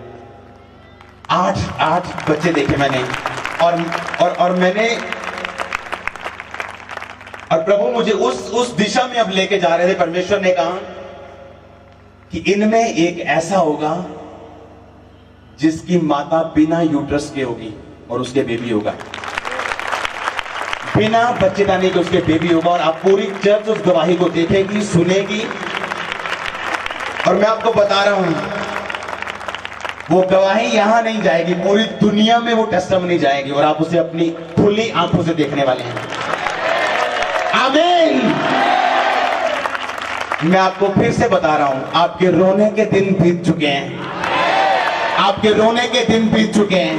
8 बच्चे देखे मैंने, और मैंने, और प्रभु मुझे उस दिशा में अब लेके जा रहे थे। परमेश्वर ने कहा कि इनमें एक ऐसा होगा जिसकी माता बिना यूट्रस के होगी और उसके बेबी होगा, बिना बच्चेदानी के उसके बेबी होगा, और आप पूरी चर्च उस गवाही को देखेगी, सुनेगी। और मैं आपको बता रहा हूं, वो गवाही यहां नहीं जाएगी, पूरी दुनिया में वो टेस्टिमनी जाएगी, और आप उसे अपनी खुली आंखों से देखने वाले हैं। आमीन। मैं आपको फिर से बता रहा हूं, आपके रोने के दिन बीत चुके हैं, आपके रोने के दिन बीत चुके हैं।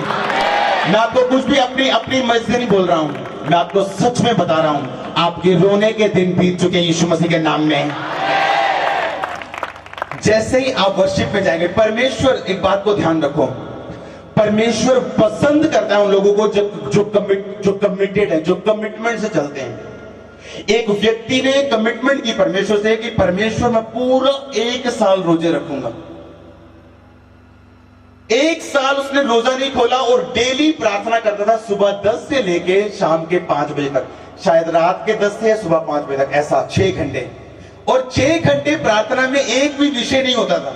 मैं आपको कुछ भी अपनी मर्जी से नहीं बोल रहा हूं, मैं आपको सच में बता रहा हूं, आपके रोने के दिन बीत चुके हैं यीशु मसीह के नाम में। जैसे ही आप वर्शिप में जाएंगे, परमेश्वर, एक बात को ध्यान रखो, परमेश्वर पसंद करता है उन लोगों को जो कमिटेड है, जो कमिटमेंट से चलते हैं। एक व्यक्ति ने कमिटमेंट की परमेश्वर से कि परमेश्वर मैं पूरा 1 साल रोजे रखूंगा। 1 साल उसने रोजा नहीं खोला और डेली प्रार्थना करता था, सुबह 10 से लेके शाम के 5 बजे तक, शायद रात के 10 से सुबह 5 बजे तक, ऐसा 6 घंटे। और 6 घंटे प्रार्थना में एक भी विषय नहीं होता था।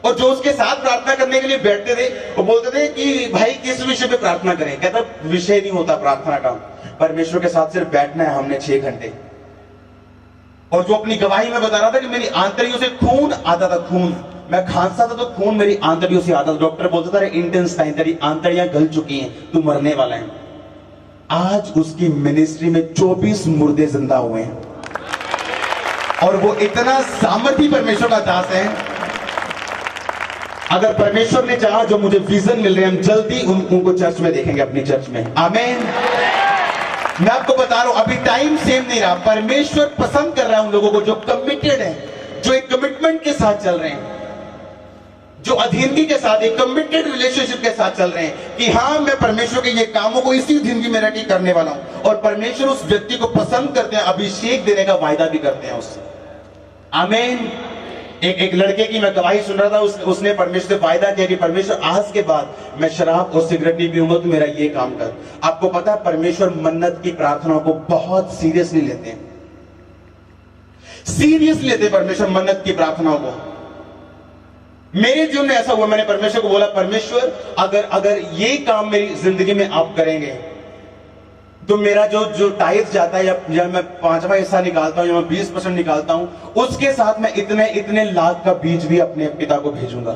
और जो उसके साथ प्रार्थना करने के लिए बैठते थे वो बोलते थे कि भाई किस विषय पे प्रार्थना करें। कहता विषय नहीं होता प्रार्थना का, परमेश्वर के साथ सिर्फ बैठना है हमने 6 घंटे। और जो अपनी गवाही में बता रहा था कि मेरी आंतड़ियों से खून आता था, खून, मैं खांसता था तो खून मेरी आंतड़ियों से आता था। डॉक्टर बोलता था इंटेंस टाइम, तेरी आंतड़ियां गल चुकी हैं, तू मरने वाला है। आज उसकी मिनिस्ट्री में 24 मुर्दे जिंदा हुए हैं, और वो इतना सामर्थी परमेश्वर का दास है। अगर परमेश्वर ने चाहा, जो मुझे विजन मिल रहे हैं, हम जल्दी उनको चर्च में देखेंगे, अपनी चर्च में। आमीन। मैं आपको बता रहा हूं, अभी टाइम सेम नहीं रहा। परमेश्वर पसंद कर रहा है उन लोगों को जो कमिटेड है, जो एक कमिटमेंट के साथ चल रहे हैं, जो अधीनगी के साथ, एक कमिटेड रिलेशनशिप के साथ चल रहे हैं कि हाँ मैं परमेश्वर के ये कामों को इसी अधीनगी में रहकर करने वाला हूं। और परमेश्वर उस व्यक्ति को पसंद करते हैं, अभिषेक देने का वायदा भी करते हैं उससे। आमीन। एक लड़के की मैं गवाही सुन रहा था, उसने परमेश्वर से वायदा किया कि परमेश्वर आज के बाद मैं शराब और सिगरेट नहीं पीऊंगा, तो मेरा ये काम कर। आपको पता है परमेश्वर मन्नत की प्रार्थनाओं को बहुत सीरियसली लेते हैं, सीरियसली लेते हैं परमेश्वर मन्नत की प्रार्थनाओं को। मेरे जीवन में ऐसा हुआ, मैंने परमेश्वर को बोला, परमेश्वर अगर ये काम मेरी जिंदगी में आप करेंगे तो मेरा जो टाइल्स जाता है, या मैं 5वां हिस्सा निकालता हूं, या मैं 20% निकालता हूं, उसके साथ मैं इतने लाख का बीज भी अपने पिता को भेजूंगा।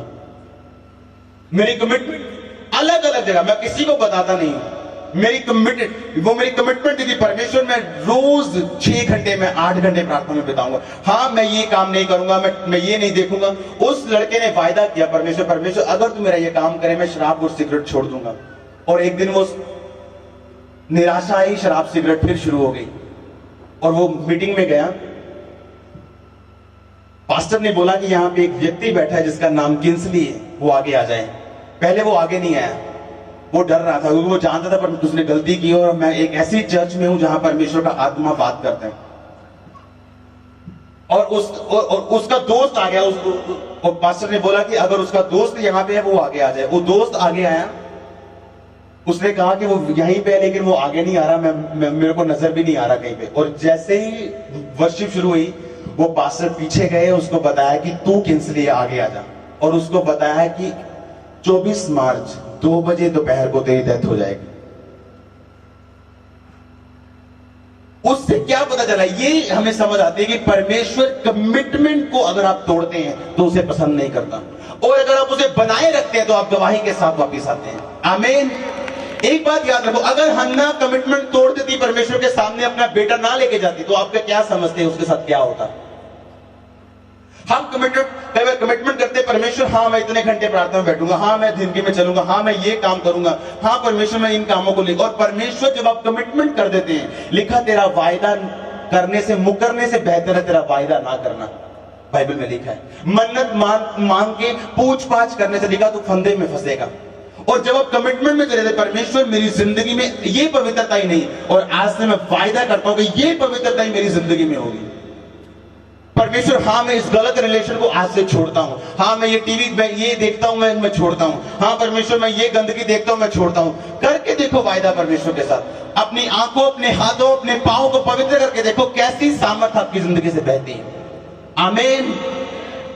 मेरी कमिटमेंट अलग अलग जगह, मैं किसी को बताता नहीं, मेरी कमिटमेंट थी परमेश्वर मैं रोज 6 घंटे में 8 घंटे प्रार्थना में बिताऊंगा। हाँ मैं ये काम नहीं करूंगा, मैं ये नहीं देखूंगा। उस लड़के ने वायदा किया, परमेश्वर अगर तू मेरा ये काम करे, मैं शराब और सिगरेट छोड़ दूंगा। और एक दिन वो निराशा आई, शराब सिगरेट फिर शुरू हो गई। और वो मीटिंग में गया, पास्टर ने बोला कि यहां पे एक व्यक्ति बैठा है जिसका नाम किंसली है, वो आगे आ जाए। पहले वो आगे नहीं आया, वो डर रहा था क्योंकि वो जानता था पर उसने गलती की और मैं एक ऐसी चर्च में हूं जहां परमेश्वर का आत्मा बात करता है। और उसका दोस्त आ गया, और पास्टर ने बोला कि अगर उसका दोस्त यहां पे है वो आगे आ जाए। वो दोस्त आगे आया, उसने कहा कि वो यहीं पे है लेकिन वो आगे नहीं आ रहा, मेरे को नजर भी नहीं आ रहा कहीं पे। और जैसे ही वर्शिप शुरू हुई, वो पास्टर पीछे गए, उसको बताया कि तू किंसली आगे आ जा, और उसको बताया कि 24 मार्च 2 बजे दोपहर को तेरी डेथ हो जाएगी। उससे क्या पता चला, ये हमें समझ आती है कि परमेश्वर कमिटमेंट को अगर आप तोड़ते हैं तो उसे पसंद नहीं करता, और अगर आप उसे बनाए रखते हैं तो आप गवाही के साथ वापस आते हैं। आमीन। एक बात याद रखो, अगर हन्ना कमिटमेंट तोड़ देती, परमेश्वर के सामने अपना बेटा ना लेके जाती, तो आपका क्या समझते हैं उसके साथ क्या होता? हम कमिटमेंट करते परमेश्वर, हाँ मैं इतने घंटे प्रार्थना में बैठूंगा, हाँ मैं जिंदगी में चलूंगा, हाँ मैं ये काम करूंगा, हाँ परमेश्वर मैं इन कामों को लेकर। और परमेश्वर जब आप कमिटमेंट कर देते हैं, लिखा तेरा वायदा करने से मुकरने से बेहतर है तेरा वायदा ना करना, बाइबल में लिखा है। मन्नत मांग के पूछ पाछ करने से, लिखा तो फंदे में फंसेगा। और जब आप कमिटमेंट में चले थे, परमेश्वर मेरी जिंदगी में ये पवित्रता ही नहीं, और आज से मैं वायदा करता हूं कि ये पवित्रता ही मेरी जिंदगी में होगी। परमेश्वर हाँ मैं इस गलत रिलेशन को आज से छोड़ता हूँ, हाँ मैं ये टीवी में ये देखता हूँ मैं छोड़ता हूँ, हाँ परमेश्वर मैं ये गंदगी देखता हूँ मैं छोड़ता हूँ। करके देखो वायदा परमेश्वर के साथ, अपनी आंखों अपने हाथों अपने पांव को पवित्र करके देखो कैसी सामर्थ आपकी जिंदगी से बहती है। आमीन।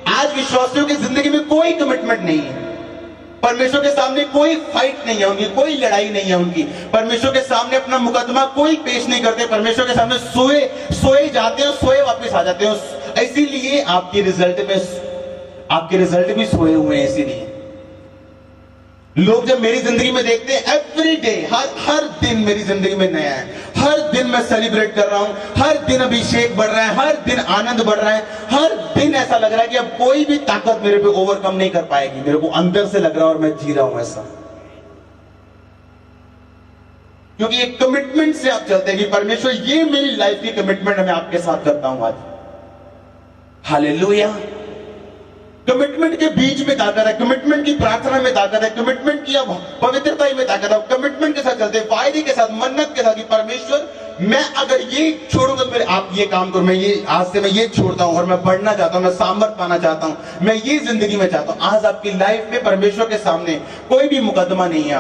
आज विश्वासियों की जिंदगी में कोई कमिटमेंट नहीं है, परमेश्वर के सामने कोई फाइट नहीं है उनकी, कोई लड़ाई नहीं है उनकी, परमेश्वर के सामने अपना मुकदमा कोई पेश नहीं करते, परमेश्वर के सामने सोए जाते हो, सोए वापस आ जाते हो। इसीलिए आपके रिजल्ट भी सोए हुए हैं। इसीलिए लोग जब मेरी जिंदगी में देखते हैं एवरी डे, हर दिन मेरी जिंदगी में नया है, हर दिन मैं सेलिब्रेट कर रहा हूं, हर दिन अभिषेक बढ़ रहा है, हर दिन आनंद बढ़ रहा है, हर दिन ऐसा लग रहा है कि अब कोई भी ताकत मेरे पे ओवरकम नहीं कर पाएगी, मेरे को अंदर से लग रहा है और मैं जी रहा हूं ऐसा। क्योंकि एक कमिटमेंट से आप चलते हैं कि परमेश्वर ये मेरी लाइफ की कमिटमेंट मैं आपके साथ करता हूं आज। हालेलुया। कमिटमेंट के बीच में ताकत है, कमिटमेंट की प्रार्थना में ताकत है, कमिटमेंट की पवित्रता में ताकत है। कमिटमेंट के साथ चलते हैं, वायदे के साथ, मन्नत के साथ कि परमेश्वर मैं अगर ये छोड़ूंगा तो मेरे आप ये काम करो, मैं ये आज से मैं ये छोड़ता हूं और मैं बढ़ना चाहता हूं, मैं सामर्थ पाना चाहता हूं, मैं ये जिंदगी में चाहता हूं। आज आपकी लाइफ में परमेश्वर के सामने कोई भी मुकदमा नहीं है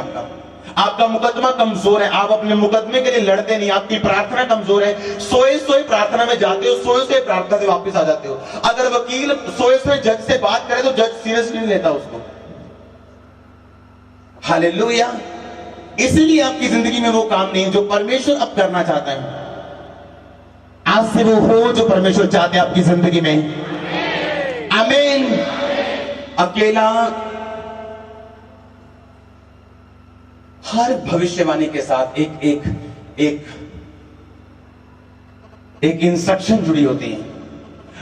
आपका मुकदमा कमजोर है, आप अपने मुकदमे के लिए लड़ते नहीं, आपकी प्रार्थना कमजोर है, सोए प्रार्थना में जाते हो, सोए प्रार्थना से वापस आ जाते हो। अगर वकील सोए जज से बात करे तो जज सीरियसली नहीं लेता उसको। हालेलुया। इसीलिए आपकी जिंदगी में वो काम नहीं जो परमेश्वर अब करना चाहता है। आज से वो हो जो परमेश्वर चाहते हैं आपकी जिंदगी में। आमीन। अकेला हर भविष्यवाणी के साथ एक इंस्ट्रक्शन जुड़ी होती है।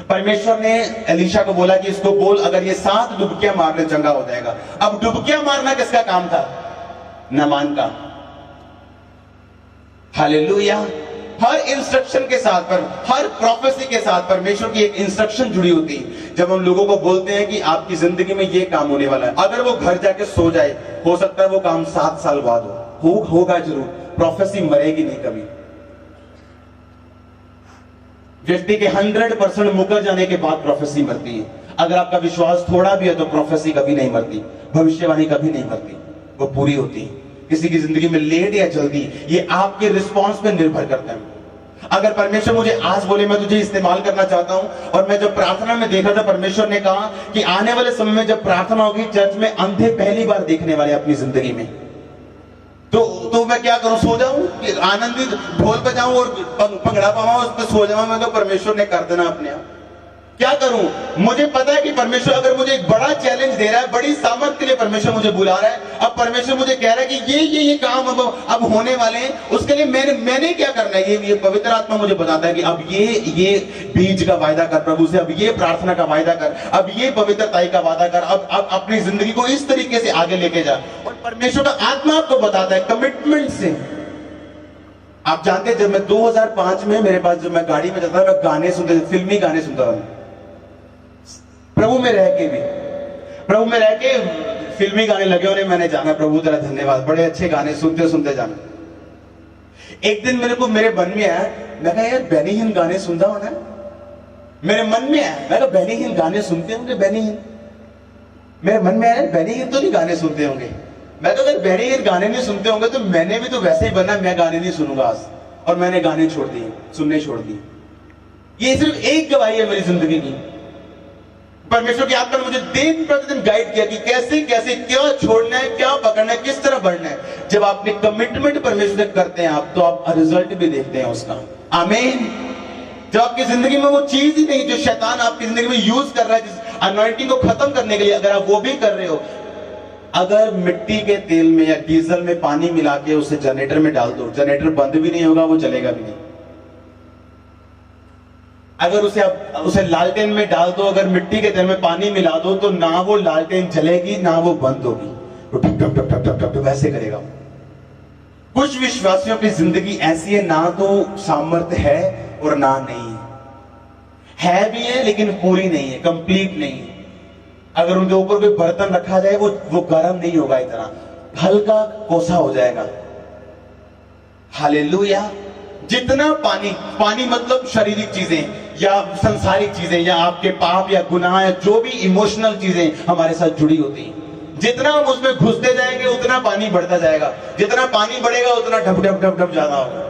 परमेश्वर ने एलीशा को बोला कि इसको बोल अगर ये 7 डुबकियां मारने चंगा हो जाएगा। अब डुबकियां मारना किसका काम था? नामान का। हालेलुया। हर इंस्ट्रक्शन के साथ पर, हर प्रोफेसी के साथ परमेश्वर की एक इंस्ट्रक्शन जुड़ी होती है। जब हम लोगों को बोलते हैं कि आपकी जिंदगी में ये काम होने वाला है, अगर वो घर जाके सो जाए, हो सकता है वो काम 7 साल बाद होगा जरूर, प्रोफेसी मरेगी नहीं कभी। व्यक्ति के 100% मुकर जाने के बाद प्रोफेसी मरती है। अगर आपका विश्वास थोड़ा भी है तो प्रोफेसी कभी नहीं मरती, भविष्यवाणी कभी नहीं मरती, वो पूरी होती है। किसी की जिंदगी में लेट या जल्दी, ये आपके रिस्पॉन्स पे निर्भर करता है। अगर परमेश्वर मुझे आज बोले मैं तुझे इस्तेमाल करना चाहता हूं, और मैं जब प्रार्थना में देखा था परमेश्वर ने कहा कि आने वाले समय में जब प्रार्थना होगी चर्च में अंधे पहली बार देखने वाले अपनी जिंदगी में, तो मैं क्या करूं? सो जाऊं, आनंदित ढोल बजाऊं और पगड़ा पाऊं उस पर सो जाऊं? मैं तो परमेश्वर ने कर देना अपने आप। क्या करूं? मुझे पता है कि परमेश्वर अगर मुझे एक बड़ा चैलेंज दे रहा है, बड़ी सामर्थ के लिए परमेश्वर मुझे बुला रहा है। अब परमेश्वर मुझे कह रहा है कि ये काम अब होने वाले हैं, उसके लिए मैंने क्या करना है? ये पवित्र आत्मा मुझे बताता है कि अब ये बीज का वायदा कर प्रभु से, अब ये प्रार्थना का वायदा कर, अब ये पवित्रताई का वादा कर, अब अपनी जिंदगी को इस तरीके से आगे लेके जा। और परमेश्वर का आत्मा आपको बताता है कमिटमेंट से। आप जानते हैं जब मैं 2005 में मेरे पास जब मैं गाड़ी में जाता था, मैं गाने सुनते, फिल्मी गाने सुनता था। प्रभु में रह के फिल्मी गाने लगे होने, मैंने जाना प्रभु तेरा धन्यवाद, बड़े अच्छे गाने सुनते सुनते जाना। एक दिन मेरे मन में आया, मैं कहा यार बेनी हिन गाने सुनता होना, मेरे मन में आया, मैं कहा बेनी हिन गाने सुनते होंगे, बेनी हिन, मेरे मन में आया बेनी हिन तो नहीं गाने सुनते होंगे। मैं तो अगर बेनी हिन गाने नहीं सुनते होंगे तो मैंने भी तो वैसे ही बनना, मैं गाने नहीं सुनूंगा आज। और मैंने गाने छोड़ दिए, सुनने छोड़ दिए। ये सिर्फ एक गवाही है मेरी जिंदगी की। परमेश्वर की आत्मा ने मुझे दिन प्रतिदिन गाइड किया कि कैसे कैसे क्या छोड़ना है, क्या पकड़ना है, किस तरह बढ़ना है। जब आपने कमिटमेंट परमेश्वर से करते हैं आप, तो आप रिजल्ट भी देखते हैं उसका। आमीन। जब आपकी जिंदगी में वो चीज ही नहीं जो शैतान आपकी जिंदगी में यूज कर रहा है, जिस अनॉइंटिंग को खत्म करने के लिए, अगर आप वो भी कर रहे हो, अगर मिट्टी के तेल में या डीजल में पानी मिला के उसे जनरेटर में डाल दो, जनरेटर बंद भी नहीं होगा, वो चलेगा भी नहीं। अगर उसे लालटेन में डाल दो, अगर मिट्टी के तेल में पानी मिला दो, तो ना वो लालटेन जलेगी ना वो बंद होगी, वो टप टप टप टप टप टप वैसे करेगा। कुछ विश्वासियों की जिंदगी ऐसी है, ना तो सामर्थ्य है और ना नहीं है भी है लेकिन पूरी नहीं है, कंप्लीट नहीं है। अगर उनके ऊपर कोई बर्तन रखा जाए वो गर्म नहीं होगा, इतना हल्का कोसा हो जाएगा। हालेलुया। जितना पानी मतलब शारीरिक चीजें, या संसारिक चीजें या आपके पाप या गुनाह या जो भी इमोशनल चीजें हमारे साथ जुड़ी होती हैं, जितना हम उसमें घुसते जाएंगे उतना पानी बढ़ता जाएगा, जितना पानी बढ़ेगा उतना ढप ढप ढप ढप ज्यादा होगा।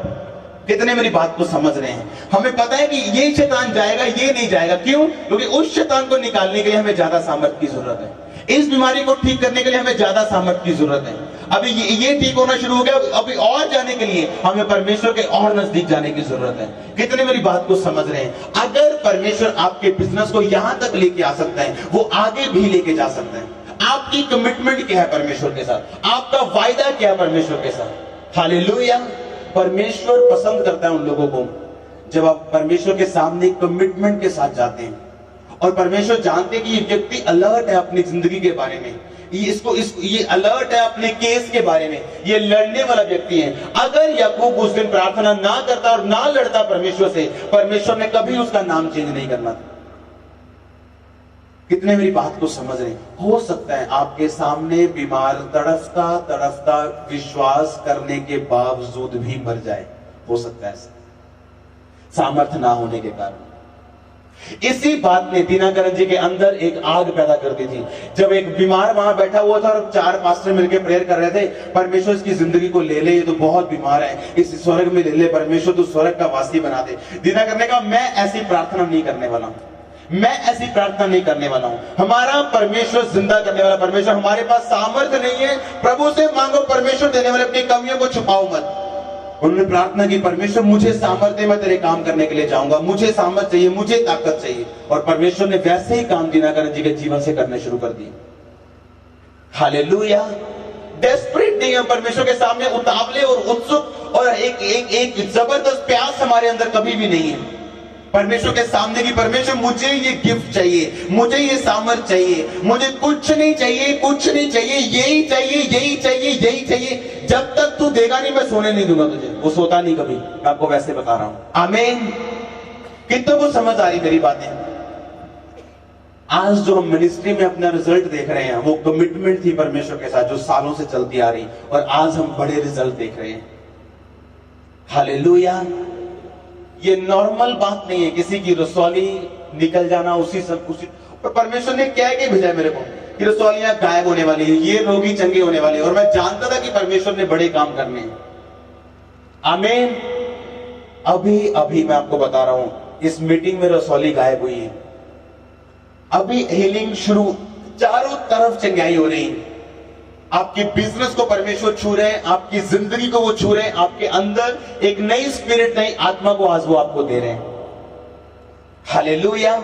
कितने मेरी बात को समझ रहे हैं? हमें पता है कि ये शैतान जाएगा, ये नहीं जाएगा। क्यों? क्योंकि उस शैतान को निकालने के लिए हमें ज्यादा सामर्थ्य की जरूरत है, इस बीमारी को ठीक करने के लिए हमें ज्यादा सामर्थ्य की जरूरत है। अभी ये ठीक होना शुरू हो गया, अभी और जाने के लिए हमें परमेश्वर के और नजदीक जाने की जरूरत है। कितने मेरी बात को समझ रहे हैं? अगर परमेश्वर आपके बिजनेस को यहां तक लेके आ सकता है, वो आगे भी लेके जा सकता है। आपकी कमिटमेंट क्या है परमेश्वर के साथ? आपका वायदा क्या है परमेश्वर के साथ? हालेलुया। परमेश्वर पसंद करता है उन लोगों को जब आप परमेश्वर के सामने कमिटमेंट के साथ जाते हैं, और परमेश्वर जानते हैं कि ये व्यक्ति अलर्ट है अपनी जिंदगी के बारे में, ये अलर्ट है अपने केस के बारे में, ये लड़ने वाला व्यक्ति है। अगर याकूब उस दिन प्रार्थना ना करता और ना लड़ता परमेश्वर से, परमेश्वर ने कभी उसका नाम चेंज नहीं करना था। कितने मेरी बात को समझ रहे? हो सकता है आपके सामने बीमार तड़फता तड़फता विश्वास करने के बावजूद भी मर जाए, हो सकता है सामर्थ्य ना होने के कारण। इसी बात ने दिनाकरण जी के अंदर एक आग पैदा कर दी थी। जब एक बीमार वहां बैठा हुआ था और 4 पास्टर मिलकर प्रेयर कर रहे थे, परमेश्वर इसकी जिंदगी को ले ले, ये तो बहुत बीमार है, इस स्वर्ग में ले ले परमेश्वर, तो स्वर्ग का वासी बना दे। दिनाकरण ने कहा मैं ऐसी प्रार्थना नहीं करने वाला हूं, मैं ऐसी प्रार्थना नहीं करने वाला हूं। हमारा परमेश्वर जिंदा करने वाला परमेश्वर, हमारे पास सामर्थ्य नहीं है, प्रभु से मांगो, परमेश्वर देने वाले, अपनी कमियों को छुपाओ मत। उन्होंने प्रार्थना की, परमेश्वर मुझे सामर्थ्य, मैं तेरे काम करने के लिए जाऊंगा, मुझे सामर्थ्य चाहिए, मुझे ताकत चाहिए। और परमेश्वर ने वैसे ही काम दिनाकरण जी के जीवन से करने शुरू कर दिए। हालेलुया। डेस्परेट नहीं है परमेश्वर के सामने, उतावले और उत्सुक और एक जबरदस्त प्यास हमारे अंदर कभी भी नहीं है परमेश्वर के सामने की, परमेश्वर मुझे ये गिफ्ट चाहिए, मुझे ये सामर्थ चाहिए, मुझे कुछ नहीं चाहिए, कुछ नहीं चाहिए, यही चाहिए, यही चाहिए, यही चाहिए। जब तक तू देगा नहीं, मैं सोने नहीं दूंगा तुझे। वो सोता नहीं कभी, मैं आपको वैसे बता रहा हूं। आमीन। कितनों को समझ आ रही मेरी बातें? आज जो हम मिनिस्ट्री में अपना रिजल्ट देख रहे हैं, वो कमिटमेंट थी परमेश्वर के साथ जो सालों से चलती आ रही, और आज हम बड़े रिजल्ट देख रहे हैं। हालेलुया। ये नॉर्मल बात नहीं है किसी की रसौली निकल जाना उसी सब कुछ। परमेश्वर ने क्या के भेजा मेरे को कि रसौलियां गायब होने वाली है, ये रोगी चंगे होने वाले, और मैं जानता था कि परमेश्वर ने बड़े काम करने हैं। आमीन। अभी मैं आपको बता रहा हूं, इस मीटिंग में रसौली गायब हुई है, अभी हीलिंग शुरू, चारों तरफ चंगाई हो रही है। आपके बिजनेस को परमेश्वर छू रहे हैं, आपकी जिंदगी को वो छू रहे हैं, आपके अंदर एक नई स्पिरिट, नई आत्मा को आज वो आपको दे रहे हैं। हालेलुया।